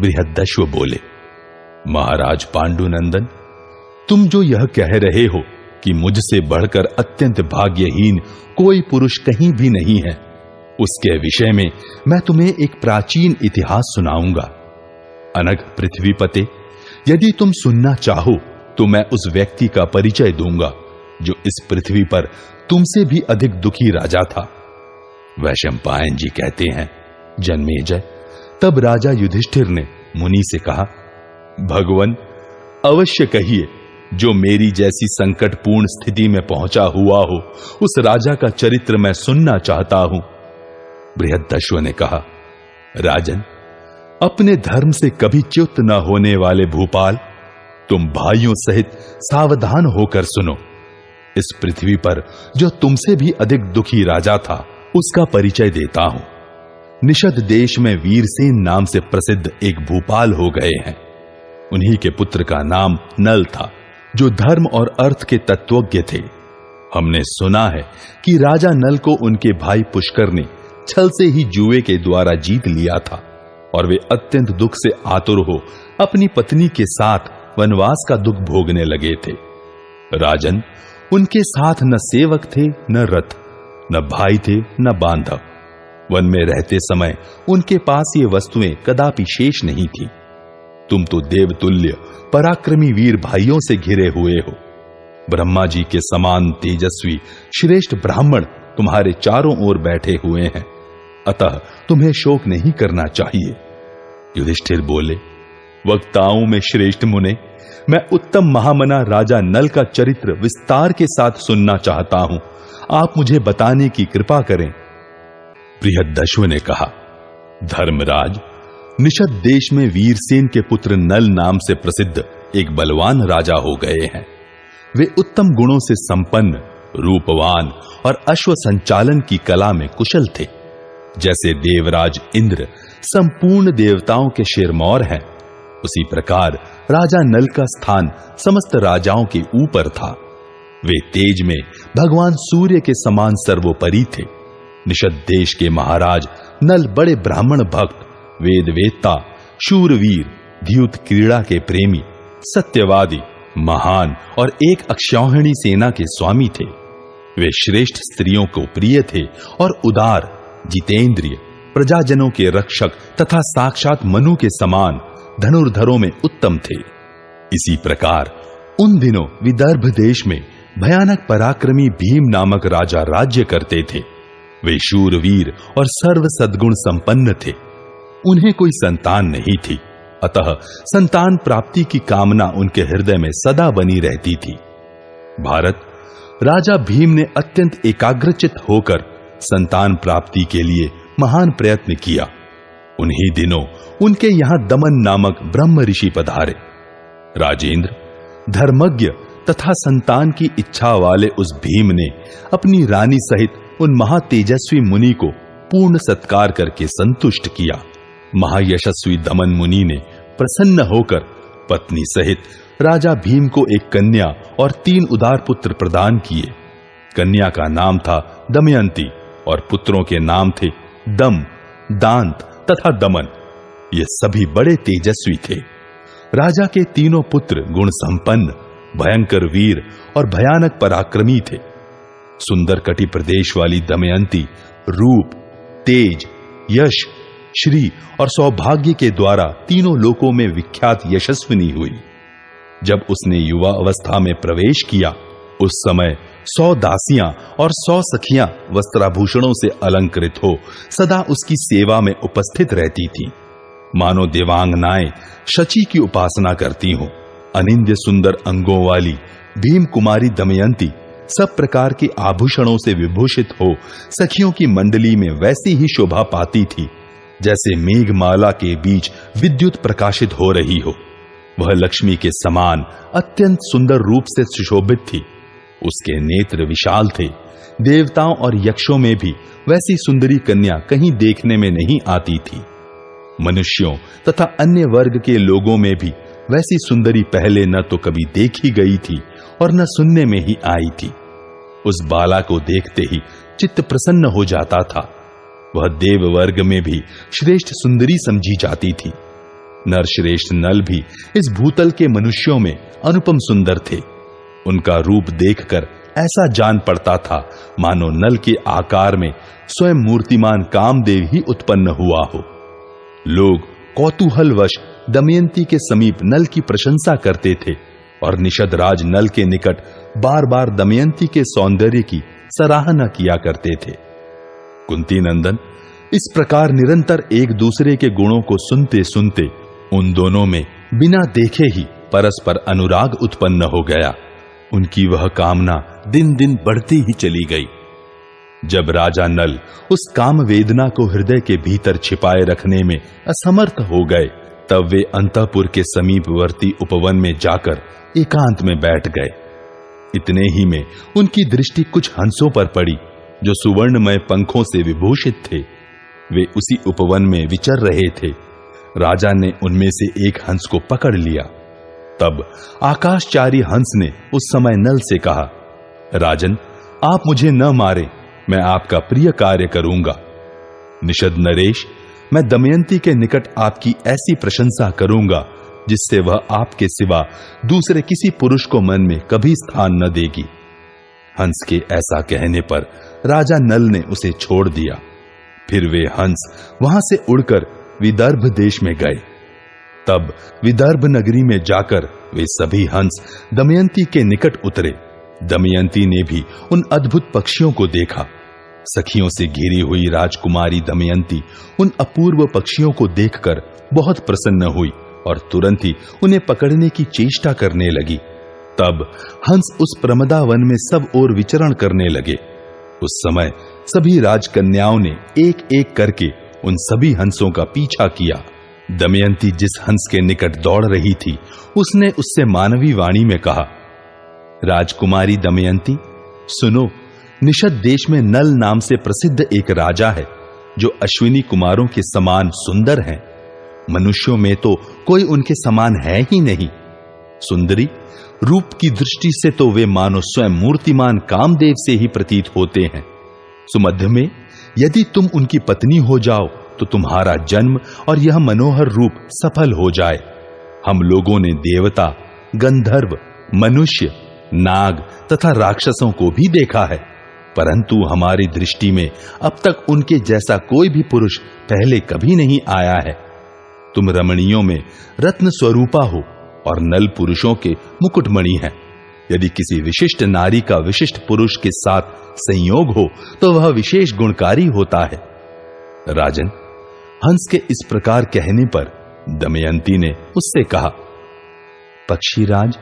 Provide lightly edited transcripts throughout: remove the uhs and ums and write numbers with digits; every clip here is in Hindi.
बृहद्दश्व बोले, महाराज पांडुनंदन, तुम जो यह कह रहे हो कि मुझसे बढ़कर अत्यंत भाग्यहीन कोई पुरुष कहीं भी नहीं है, उसके विषय में मैं तुम्हें एक प्राचीन इतिहास सुनाऊंगा। अनग पृथ्वीपते, यदि तुम सुनना चाहो तो मैं उस व्यक्ति का परिचय दूंगा जो इस पृथ्वी पर तुमसे भी अधिक दुखी राजा था। वैशंपायन जी कहते हैं, जन्मेजय, तब राजा युधिष्ठिर ने मुनि से कहा, भगवन, अवश्य कहिए, जो मेरी जैसी संकटपूर्ण स्थिति में पहुंचा हुआ हो उस राजा का चरित्र मैं सुनना चाहता हूं। बृहद्दश्व ने कहा, राजन, अपने धर्म से कभी च्युत न होने वाले भूपाल, तुम भाइयों सहित सावधान होकर सुनो। इस पृथ्वी पर जो तुमसे भी अधिक दुखी राजा था उसका परिचय देता हूं। निषद देश में वीरसेन नाम से प्रसिद्ध एक भूपाल हो गए हैं। उन्हीं के पुत्र का नाम नल था, जो धर्म और अर्थ के तत्वज्ञ थे। हमने सुना है कि राजा नल को उनके भाई पुष्कर ने छल से ही जुए के द्वारा जीत लिया था और वे अत्यंत दुख से आतुर हो अपनी पत्नी के साथ वनवास का दुख भोगने लगे थे। राजन, उनके साथ न सेवक थे, न रथ, न भाई थे, न बांधव। वन में रहते समय उनके पास ये वस्तुएं कदापि शेष नहीं थी। तुम तो देवतुल्य पराक्रमी वीर भाइयों से घिरे हुए हो। ब्रह्मा जी के समान तेजस्वी श्रेष्ठ ब्राह्मण तुम्हारे चारों ओर बैठे हुए हैं, अतः तुम्हें शोक नहीं करना चाहिए। युधिष्ठिर बोले, वक्ताओं में श्रेष्ठ मुने, मैं उत्तम महामना राजा नल का चरित्र विस्तार के साथ सुनना चाहता हूं। आप मुझे बताने की कृपा करें। बृहद्दश्व ने कहा, धर्मराज, निषद देश में वीरसेन के पुत्र नल नाम से प्रसिद्ध एक बलवान राजा हो गए हैं। वे उत्तम गुणों से संपन्न, रूपवान और अश्व संचालन की कला में कुशल थे। जैसे देवराज इंद्र संपूर्ण देवताओं के शिरमौर हैं, उसी प्रकार राजा नल का स्थान समस्त राजाओं के ऊपर था। वे तेज में भगवान सूर्य के समान सर्वोपरि थे। निषद देश के महाराज नल बड़े ब्राह्मण भक्त, वेदवेत्ता, शूरवीर, द्यूत क्रीड़ा के प्रेमी, सत्यवादी, महान और एक अक्षौहिणी सेना के स्वामी थे। वे श्रेष्ठ स्त्रियों को प्रिय थे और उदार, जितेंद्रिय, प्रजाजनों के रक्षक तथा साक्षात मनु के समान धनुर्धरों में उत्तम थे। इसी प्रकार उन दिनों विदर्भ देश में भयानक पराक्रमी भीम नामक राजा राज्य करते थे। वे शूरवीर और सर्व सद्गुण संपन्न थे। उन्हें कोई संतान नहीं थी, अतः संतान प्राप्ति की कामना उनके हृदय में सदा बनी रहती थी। भारत, राजा भीम ने अत्यंत एकाग्रचित होकर संतान प्राप्ति के लिए महान प्रयत्न किया। उन्हीं दिनों उनके यहां दमन नामक ब्रह्म ऋषि पधारे। राजेंद्र, धर्मज्ञ तथा संतान की इच्छा वाले उस भीम ने अपनी रानी सहित उन महातेजस्वी मुनि को पूर्ण सत्कार करके संतुष्ट किया। महायशस्वी दमन मुनि ने प्रसन्न होकर पत्नी सहित राजा भीम को एक कन्या और 3 उदार पुत्र प्रदान किए। कन्या का नाम था दमयंती और पुत्रों के नाम थे दम, दांत तथा दमन। ये सभी बड़े तेजस्वी थे। राजा के तीनों पुत्र गुण संपन्न, भयंकर वीर और भयानक पराक्रमी थे। सुंदर कटि प्रदेश वाली दमयंती रूप, तेज, यश, श्री और सौभाग्य के द्वारा तीनों लोकों में विख्यात यशस्विनी हुई। जब उसने युवा अवस्था में प्रवेश किया, उस समय 100 दासियां और 100 सखियां वस्त्राभूषणों से अलंकृत हो सदा उसकी सेवा में उपस्थित रहती थी। मानो देवांगनाएं शची की उपासना करती हों। अनिंद्य सुंदर अंगों वाली भीम कुमारी दमयंती सब प्रकार के आभूषणों से विभूषित हो सखियों की मंडली में वैसी ही शोभा पाती थी जैसे मेघमाला के बीच विद्युत प्रकाशित हो रही हो। वह लक्ष्मी के समान अत्यंत सुंदर रूप से सुशोभित थी। उसके नेत्र विशाल थे। देवताओं और यक्षों में भी वैसी सुंदरी कन्या कहीं देखने में नहीं आती थी। मनुष्यों तथा अन्य वर्ग के लोगों में भी वैसी सुंदरी पहले न तो कभी देखी गई थी और न सुनने में ही आई थी। उस बाला को देखते ही चित्त प्रसन्न हो जाता था। वह देव वर्ग में भी श्रेष्ठ सुंदरी समझी जाती थी। नरश्रेष्ठ नल भी इस भूतल के मनुष्यों में अनुपम सुंदर थे। उनका रूप देखकर ऐसा जान पड़ता था मानो नल के आकार में स्वयं मूर्तिमान कामदेव ही उत्पन्न हुआ हो। लोग कौतूहलवश दमयंती के समीप नल की प्रशंसा करते थे और निषद राज नल के निकट बार बार दमयंती के सौंदर्य की सराहना किया करते थे। कुंती नंदन इस प्रकार निरंतर एक दूसरे के गुणों को सुनते सुनते उन दोनों में बिना देखे ही परस्पर अनुराग उत्पन्न हो गया। उनकी वह कामना दिन दिन बढ़ती ही चली गई। जब राजा नल उस काम वेदना को हृदय के भीतर छिपाए रखने में असमर्थ हो गए, तब वे अंतःपुर के समीपवर्ती उपवन में जाकर एकांत में बैठ गए। इतने ही में उनकी दृष्टि कुछ हंसों पर पड़ी जो सुवर्णमय पंखों से विभूषित थे। वे उसी उपवन में विचर रहे थे। राजा ने उनमें से एक हंस को पकड़ लिया। तब आकाशचारी हंस ने उस समय नल से कहा, राजन, आप मुझे न मारे, मैं आपका प्रिय कार्य करूंगा। निषद नरेश, मैं दमयंती के निकट आपकी ऐसी प्रशंसा करूंगा जिससे वह आपके सिवा दूसरे किसी पुरुष को मन में कभी स्थान न देगी। हंस के ऐसा कहने पर राजा नल ने उसे छोड़ दिया। फिर वे हंस वहां से उड़कर विदर्भ देश में गए। तब विदर्भ नगरी में जाकर वे सभी हंस दमयंती के निकट उतरे। दमयंती ने भी उन अद्भुत पक्षियों को देखा। सखियों से घिरी हुई राजकुमारी दमयंती उन अपूर्व पक्षियों को देखकर बहुत प्रसन्न हुई और तुरंत ही उन्हें पकड़ने की चेष्टा करने लगी। तब हंस उस प्रमदा वन में सब ओर विचरण करने लगे। उस समय सभी राजकन्याओं ने एक एक करके उन सभी हंसों का पीछा किया। दमयंती जिस हंस के निकट दौड़ रही थी, उसने उससे मानवी वाणी में कहा, राजकुमारी दमयंती, सुनो, निषद देश में नल नाम से प्रसिद्ध एक राजा है जो अश्विनी कुमारों के समान सुंदर हैं। मनुष्यों में तो कोई उनके समान है ही नहीं। सुंदरी, रूप की दृष्टि से तो वे मानो स्वयं मूर्तिमान कामदेव से ही प्रतीत होते हैं। सुमध्य में यदि तुम उनकी पत्नी हो जाओ तो तुम्हारा जन्म और यह मनोहर रूप सफल हो जाए। हम लोगों ने देवता, गंधर्व, मनुष्य, नाग तथा राक्षसों को भी देखा है, परंतु हमारी दृष्टि में अब तक उनके जैसा कोई भी पुरुष पहले कभी नहीं आया है। तुम रमणियों में रत्न स्वरूपा हो और नल पुरुषों के मुकुटमणि हैं। यदि किसी विशिष्ट नारी का विशिष्ट पुरुष के साथ संयोग हो तो वह विशेष गुणकारी होता है। राजन, हंस के इस प्रकार कहने पर दमयंती ने उससे कहा, पक्षीराज,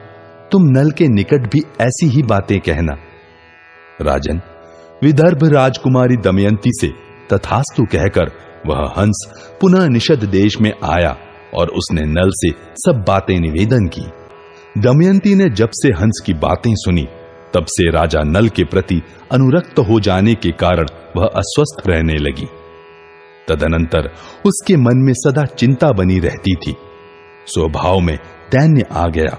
तुम नल के निकट भी ऐसी ही बातें कहना। राजन, विदर्भ राजकुमारी दमयंती से तथास्तु कहकर वह हंस पुनः निषद देश में आया और उसने नल से सब बातें निवेदन की। दमयंती ने जब से हंस की बातें सुनी, तब से राजा नल के प्रति अनुरक्त हो जाने के कारण वह अस्वस्थ रहने लगी। तदनंतर उसके मन में सदा चिंता बनी रहती थी। स्वभाव में दैन्य आ गया,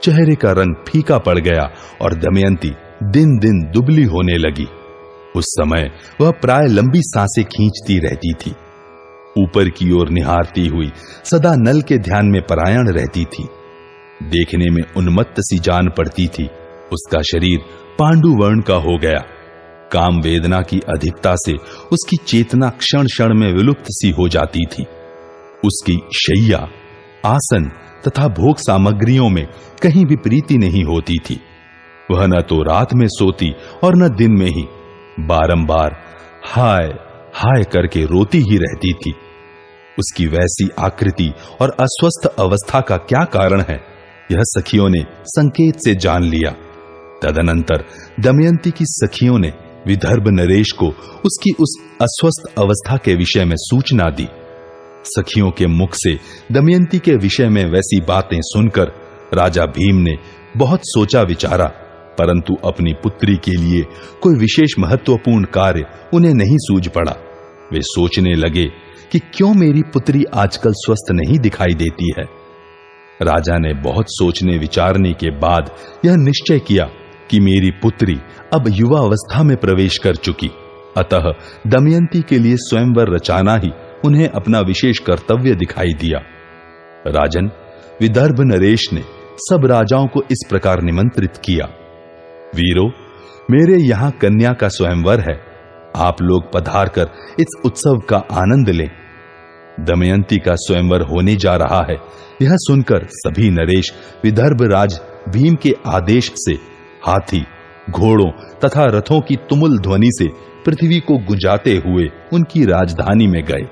चेहरे का रंग फीका पड़ गया और दमयंती दिन दिन दुबली होने लगी। उस समय वह प्राय लंबी सांसें खींचती रहती थी। ऊपर की ओर निहारती हुई सदा नल के ध्यान में परायण रहती थी। देखने में उन्मत्त सी जान पड़ती थी। उसका शरीर पांडु वर्ण का हो गया। काम वेदना की अधिकता से उसकी चेतना क्षण क्षण में विलुप्त सी हो जाती थी। उसकी शैया, आसन तथा भोग सामग्रियों में कहीं भी प्रीति नहीं होती थी। वह न तो रात में सोती और न दिन में ही बारंबार हाय हाय करके रोती ही रहती थी। उसकी वैसी आकृति और अस्वस्थ अवस्था का क्या कारण है, यह सखियों ने संकेत से जान लिया। तदनंतर दमयंती की सखियों ने विदर्भ नरेश को उसकी उस अस्वस्थ अवस्था के विषय में सूचना दी। सखियों के मुख से दमयंती के विषय में वैसी बातें सुनकर राजा भीम ने बहुत सोचा विचारा, परंतु अपनी पुत्री के लिए कोई विशेष महत्वपूर्ण कार्य उन्हें नहीं सूझ पड़ा। वे सोचने लगे कि क्यों मेरी पुत्री आजकल स्वस्थ नहीं दिखाई देती है। राजा ने बहुत सोचने विचारने के बाद यह निश्चय किया कि मेरी पुत्री अब युवा अवस्था में प्रवेश कर चुकी, अतः दमयंती के लिए स्वयंवर रचाना ही उन्हें अपना विशेष कर्तव्य दिखाई दिया। राजन, विदर्भ नरेश ने सब राजाओं को इस प्रकार निमंत्रित किया, वीरों, मेरे यहां कन्या का स्वयंवर है, आप लोग पधार कर इस उत्सव का आनंद लें। दमयंती का स्वयंवर होने जा रहा है, यह सुनकर सभी नरेश विदर्भ राज भीम के आदेश से हाथी, घोड़ों तथा रथों की तुमुल ध्वनि से पृथ्वी को गुंजाते हुए उनकी राजधानी में गए।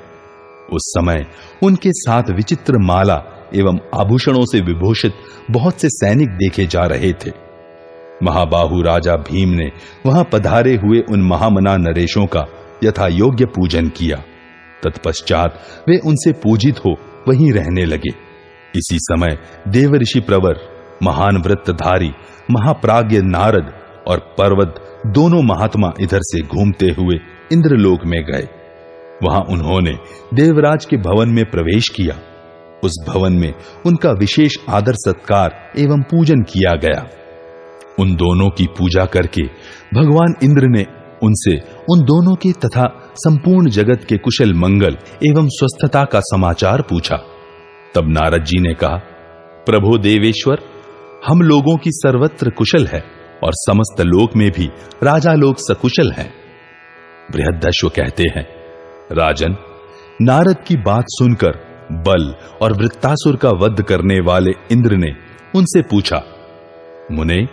उस समय उनके साथ विचित्र माला एवं आभूषणों से विभूषित बहुत से सैनिक देखे जा रहे थे। महाबाहु राजा भीम ने वहां पधारे हुए उन महामना नरेशों का यथा योग्य पूजन किया। तत्पश्चात वे उनसे पूजित हो वहीं रहने लगे। इसी समय देवऋषि प्रवर, महान व्रतधारी महाप्राज्ञ नारद और पर्वत दोनों महात्मा इधर से घूमते हुए इंद्रलोक में गए। वहां उन्होंने देवराज के भवन में प्रवेश किया। उस भवन में उनका विशेष आदर सत्कार एवं पूजन किया गया। उन दोनों की पूजा करके भगवान इंद्र ने उनसे उन दोनों के तथा संपूर्ण जगत के कुशल मंगल एवं स्वस्थता का समाचार पूछा। तब नारद जी ने कहा, प्रभो देवेश्वर, हम लोगों की सर्वत्र कुशल है और समस्त लोक में भी राजा लोग सकुशल हैं। बृहदश्व कहते हैं, राजन, नारद की बात सुनकर बल और वृत्तासुर का वध करने वाले इंद्र ने उनसे पूछा, मुने,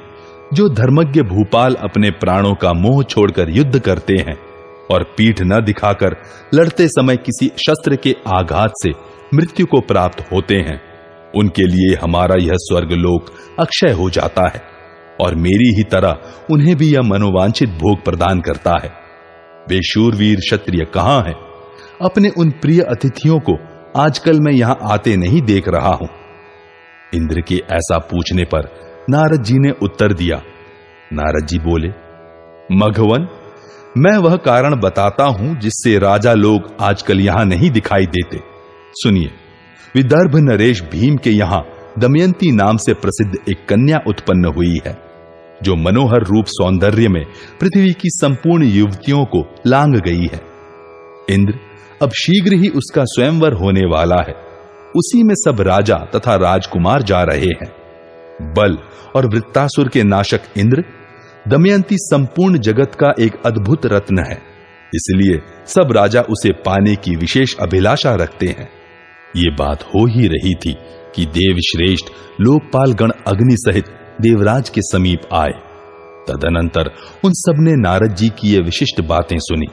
जो धर्मज्ञ भूपाल अपने प्राणों का मोह छोड़कर युद्ध करते हैं और पीठ न दिखाकर लड़ते समय किसी शस्त्र के आघात से मृत्यु को प्राप्त होते हैं, उनके लिए हमारा यह स्वर्गलोक अक्षय हो जाता है और मेरी ही तरह उन्हें भी यह मनोवांछित भोग प्रदान करता है। वे शूरवीर क्षत्रिय कहां हैं? अपने उन प्रिय अतिथियों को आजकल मैं यहां आते नहीं देख रहा हूं। इंद्र के ऐसा पूछने पर नारद जी ने उत्तर दिया। नारद जी बोले, मघवन, मैं वह कारण बताता हूं जिससे राजा लोग आजकल यहां नहीं दिखाई देते। सुनिए, विदर्भ नरेश भीम के यहां दमयंती नाम से प्रसिद्ध एक कन्या उत्पन्न हुई है, जो मनोहर रूप सौंदर्य में पृथ्वी की संपूर्ण युवतियों को लांग गई है। इंद्र, अब शीघ्र ही उसका स्वयंवर होने वाला है। उसी में सब राजा तथा राजकुमार जा रहे हैं। बल और वृत्तासुर के नाशक इंद्र, दमयंती संपूर्ण जगत का एक अद्भुत रत्न है, इसलिए सब राजा उसे पाने की विशेष अभिलाषा रखते हैं। ये बात हो ही रही थी कि देवश्रेष्ठ लोकपाल गण अग्नि सहित देवराज के समीप आए। तदनंतर उन सब ने नारद जी की ये विशिष्ट बातें सुनी।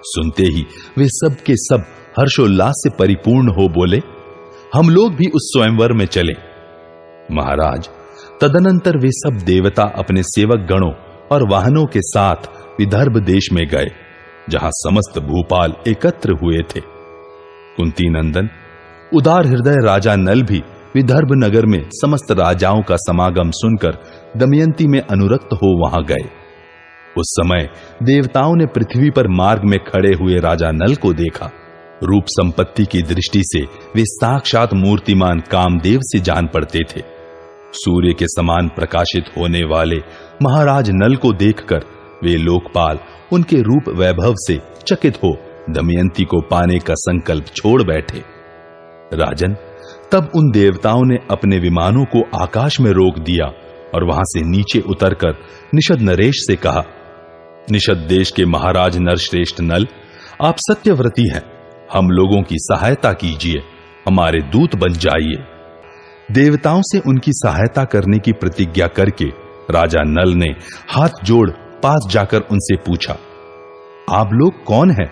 सुनते ही वे सब के सब हर्षोल्लास से परिपूर्ण हो बोले, हम लोग भी उस स्वयंवर में चले। महाराज, तदनंतर वे सब देवता अपने सेवक गणों और वाहनों के साथ विदर्भ देश में गए, जहां समस्त भूपाल एकत्र हुए थे। कुंती नंदन, उदार हृदय राजा नल भी विदर्भ नगर में समस्त राजाओं का समागम सुनकर दमयंती में अनुरक्त हो वहां गए। उस समय देवताओं ने पृथ्वी पर मार्ग में खड़े हुए राजा नल को देखा। रूप संपत्ति की दृष्टि से वे साक्षात मूर्तिमान कामदेव से जान पड़ते थे। सूर्य के समान प्रकाशित होने वाले महाराज नल को देखकर वे लोकपाल उनके रूप वैभव से चकित हो दमयंती को पाने का संकल्प छोड़ बैठे। राजन, तब उन देवताओं ने अपने विमानों को आकाश में रोक दिया और वहां से नीचे उतरकर निषद नरेश से कहा, निषद देश के महाराज नरश्रेष्ठ नल, आप सत्यव्रती हैं, हम लोगों की सहायता कीजिए, हमारे दूत बन जाइए। देवताओं से उनकी सहायता करने की प्रतिज्ञा करके राजा नल ने हाथ जोड़ पास जाकर उनसे पूछा, आप लोग कौन हैं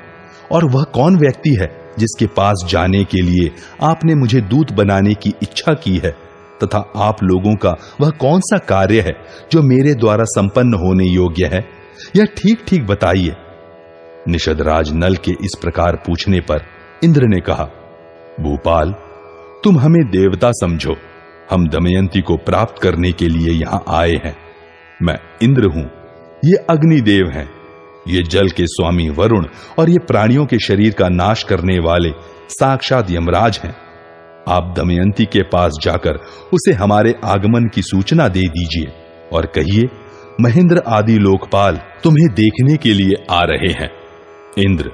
और वह कौन व्यक्ति है जिसके पास जाने के लिए आपने मुझे दूत बनाने की इच्छा की है, तथा आप लोगों का वह कौन सा कार्य है जो मेरे द्वारा संपन्न होने योग्य है, यह ठीक ठीक बताइए। निषदराज नल के इस प्रकार पूछने पर इंद्र ने कहा, भूपाल, तुम हमें देवता समझो, हम दमयंती को प्राप्त करने के लिए यहां आए हैं। मैं इंद्र हूं, ये अग्निदेव हैं, ये जल के स्वामी वरुण और ये प्राणियों के शरीर का नाश करने वाले साक्षात यमराज हैं। आप दमयंती के पास जाकर उसे हमारे आगमन की सूचना दे दीजिए और कहिए, महेंद्र आदि लोकपाल तुम्हें देखने के लिए आ रहे हैं। इंद्र,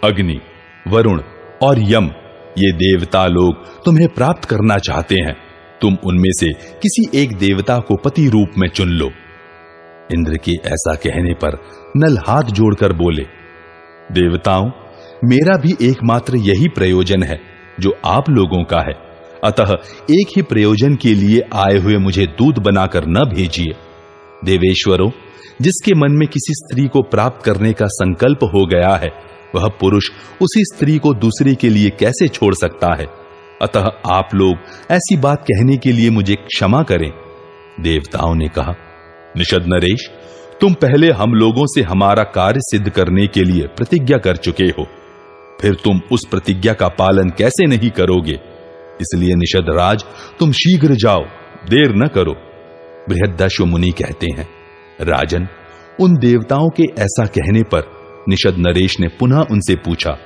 अग्नि, वरुण और यम ये देवता लोग तुम्हें प्राप्त करना चाहते हैं। तुम उनमें से किसी एक देवता को पति रूप में चुन लो। इंद्र के ऐसा कहने पर नल हाथ जोड़कर बोले, देवताओं, मेरा भी एकमात्र यही प्रयोजन है जो आप लोगों का है, अतः एक ही प्रयोजन के लिए आए हुए मुझे दूत बनाकर न भेजिए। देवेश्वरों, जिसके मन में किसी स्त्री को प्राप्त करने का संकल्प हो गया है, वह पुरुष उसी स्त्री को दूसरे के लिए कैसे छोड़ सकता है? अतः आप लोग ऐसी बात कहने के लिए मुझे क्षमा करें। देवताओं ने कहा, निषद नरेश, तुम पहले हम लोगों से हमारा कार्य सिद्ध करने के लिए प्रतिज्ञा कर चुके हो, फिर तुम उस प्रतिज्ञा का पालन कैसे नहीं करोगे? इसलिए निषद राज, तुम शीघ्र जाओ, देर न करो। बृहदश्व मुनि कहते हैं, राजन, उन देवताओं के ऐसा कहने पर निषद नरेश ने पुनः उनसे पूछा,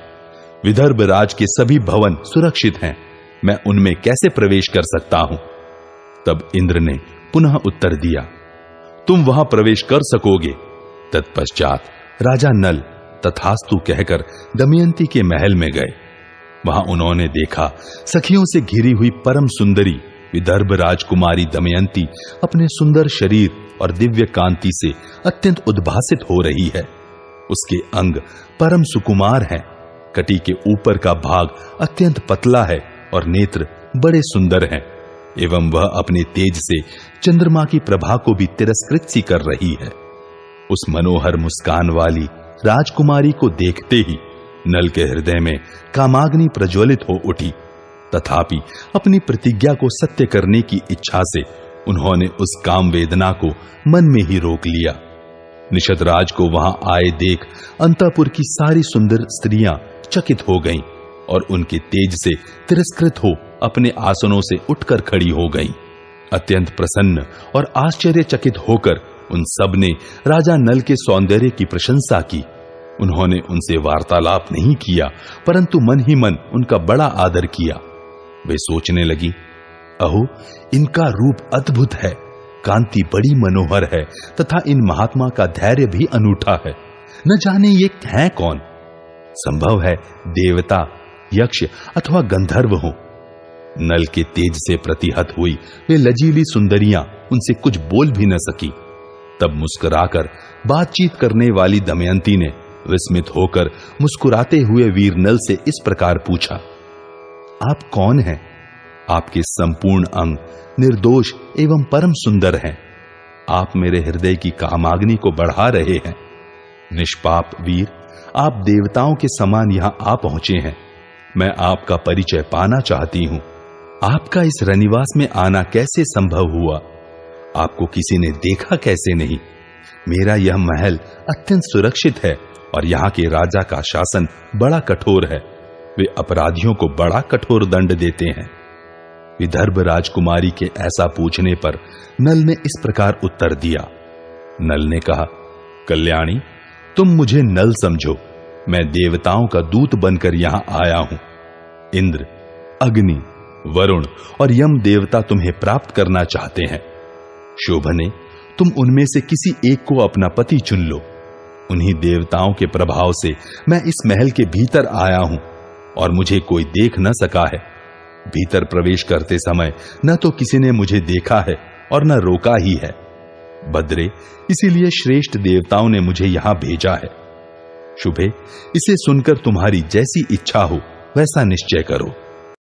विदर्भ राज के सभी भवन सुरक्षित हैं, मैं उनमें कैसे प्रवेश कर सकता हूं? तब इंद्र ने पुनः उत्तर दिया, तुम वहां प्रवेश कर सकोगे। तत्पश्चात राजा नल तथास्तु कहकर दमयंती के महल में गए। वहां उन्होंने देखा, सखियों से घिरी हुई परम सुंदरी विदर्भ राजकुमारी दमयंती अपने सुंदर शरीर और दिव्य कांति से अत्यंत उद्भासित हो रही है। उसके अंग परम सुकुमार हैं, कटी के ऊपर का भाग अत्यंत पतला है और नेत्र बड़े सुंदर हैं, एवं वह अपने तेज से चंद्रमा की प्रभा को भी तिरस्कृत सी कर रही है। उस मनोहर मुस्कान वाली राजकुमारी को देखते ही नल के हृदय में कामाग्नि प्रज्वलित हो उठी। तथापि अपनी प्रतिज्ञा को सत्य करने की इच्छा से उन्होंने उस काम वेदना को मन में ही रोक लिया। निषद राज को वहां आए देख अंतःपुर की सारी सुंदर स्त्रियां चकित हो गईं और उनके तेज से तिरस्कृत हो अपने आसनों से उठकर खड़ी हो गईं। अत्यंत प्रसन्न और आश्चर्यचकित होकर उन सब ने राजा नल के सौंदर्य की प्रशंसा की। उन्होंने उनसे वार्तालाप नहीं किया, परंतु मन ही मन उनका बड़ा आदर किया। वे सोचने लगी, अहो, इनका रूप अद्भुत है, कांति बड़ी मनोहर है तथा इन महात्मा का धैर्य भी अनूठा है। न जाने ये हैं कौन? संभव है देवता, यक्ष अथवा गंधर्व हो। नल के तेज से प्रतिहत हुई वे लजीली सुंदरियां उनसे कुछ बोल भी न सकी। तब मुस्कुराकर बातचीत करने वाली दमयंती ने विस्मित होकर मुस्कुराते हुए वीर नल से इस प्रकार पूछा, आप कौन हैं? आपके संपूर्ण अंग निर्दोष एवं परम सुंदर हैं। आप मेरे हृदय की कामाग्नि को बढ़ा रहे हैं। निष्पाप वीर, आप देवताओं के समान यहां आ पहुंचे हैं। मैं आपका परिचय पाना चाहती हूं। आपका इस रनिवास में आना कैसे संभव हुआ? आपको किसी ने देखा कैसे नहीं? मेरा यह महल अत्यंत सुरक्षित है और यहाँ के राजा का शासन बड़ा कठोर है। वे अपराधियों को बड़ा कठोर दंड देते हैं। विदर्भ राजकुमारी के ऐसा पूछने पर नल ने इस प्रकार उत्तर दिया। नल ने कहा, कल्याणी, तुम मुझे नल समझो, मैं देवताओं का दूत बनकर यहां आया हूं। इंद्र, अग्नि, वरुण और यम देवता तुम्हें प्राप्त करना चाहते हैं। शोभने, तुम उनमें से किसी एक को अपना पति चुन लो। उन्हीं देवताओं के प्रभाव से मैं इस महल के भीतर आया हूं और मुझे कोई देख न सका है। भीतर प्रवेश करते समय न तो किसी ने मुझे देखा है और न रोका ही है। भद्रे, इसीलिए श्रेष्ठ देवताओं ने मुझे यहां भेजा है। शुभे, इसे सुनकर तुम्हारी जैसी इच्छा हो वैसा निश्चय करो।